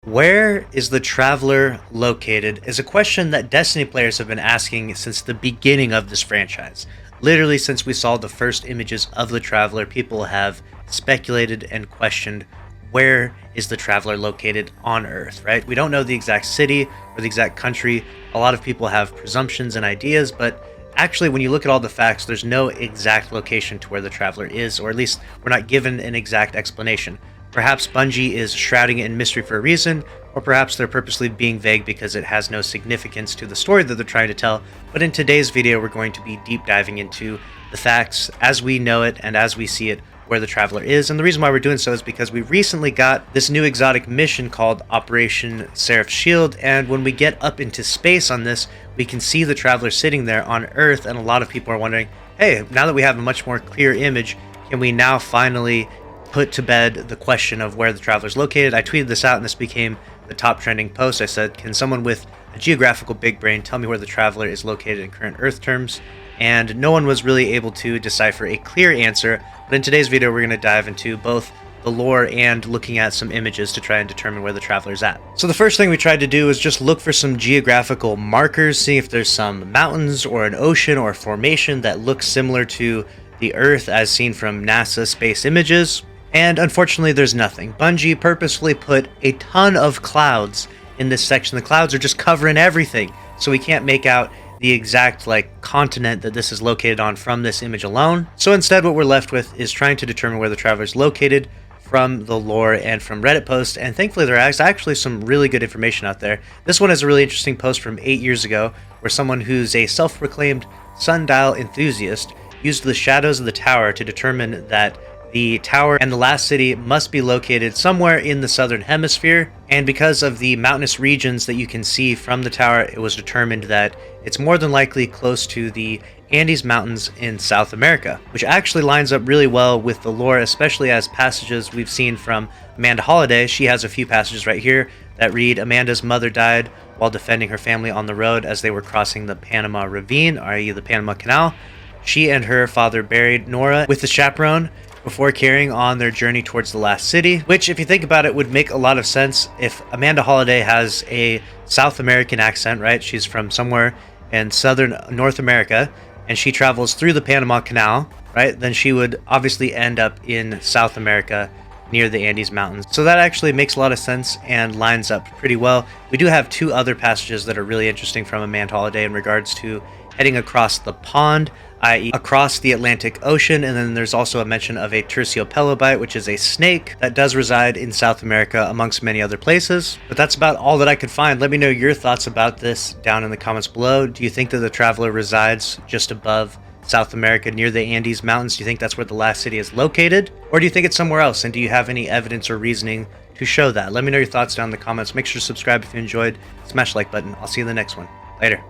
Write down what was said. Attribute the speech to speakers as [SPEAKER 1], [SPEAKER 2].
[SPEAKER 1] Where is the Traveler located is a question that Destiny players have been asking since the beginning of this franchise. Literally, since we saw the first images of the Traveler, people have speculated and questioned where is the Traveler located on Earth, right? We don't know the exact city or the exact country. A lot of people have presumptions and ideas, but actually, when you look at all the facts, there's no exact location to where the Traveler is, or at least we're not given an exact explanation. Perhaps Bungie is shrouding it in mystery for a reason, or perhaps they're purposely being vague because it has no significance to the story that they're trying to tell. But in today's video, we're going to be deep diving into the facts as we know it and as we see it, where the Traveler is. And the reason why we're doing so is because we recently got this new exotic mission called Operation Seraph's Shield, and when we get up into space on this, we can see the Traveler sitting there on Earth, and a lot of people are wondering, hey, now that we have a much more clear image, can we now finally put to bed the question of where the Traveler is located? I tweeted this out and this became the top trending post. I said, can someone with a geographical big brain tell me where the Traveler is located in current Earth terms? And no one was really able to decipher a clear answer, but in today's video we're going to dive into both the lore and looking at some images to try and determine where the Traveler is at. So the first thing we tried to do is just look for some geographical markers, see if there's some mountains or an ocean or a formation that looks similar to the Earth as seen from NASA space images. And unfortunately, there's nothing. Bungie purposefully put a ton of clouds in this section. The clouds are just covering everything, so we can't make out the exact continent that this is located on from this image alone. So instead, what we're left with is trying to determine where the Traveler is located from the lore and from Reddit posts. And thankfully, there is actually some really good information out there. This one is a really interesting post from 8 years ago, where someone who's a self-proclaimed sundial enthusiast used the shadows of the tower to determine that the tower and the last city must be located somewhere in the southern hemisphere, and because of the mountainous regions that you can see from the tower, it was determined that it's more than likely close to the Andes Mountains in South America, which actually lines up really well with the lore, especially as passages we've seen from Amanda Holiday. She has a few passages right here that read, Amanda's mother died while defending her family on the road as they were crossing the Panama Ravine, i.e. the Panama Canal. She and her father buried Nora with the chaperone before carrying on their journey towards the last city, which, if you think about it, would make a lot of sense. If Amanda Holiday has a South American accent, right? She's from somewhere in southern North America, and she travels through the Panama Canal, right? Then she would obviously end up in South America near the Andes Mountains. So that actually makes a lot of sense and lines up pretty well. We do have two other passages that are really interesting from Amanda Holiday in regards to heading across the pond, i.e. across the Atlantic Ocean, and then there's also a mention of a terciopelobite, which is a snake that does reside in South America amongst many other places. But that's about all that I could find. Let me know your thoughts about this down in the comments below. Do you think that the Traveler resides just above South America near the Andes Mountains? Do you think that's where the last city is located? Or do you think it's somewhere else? And do you have any evidence or reasoning to show that? Let me know your thoughts down in the comments. Make sure to subscribe if you enjoyed. Smash the like button. I'll see you in the next one. Later.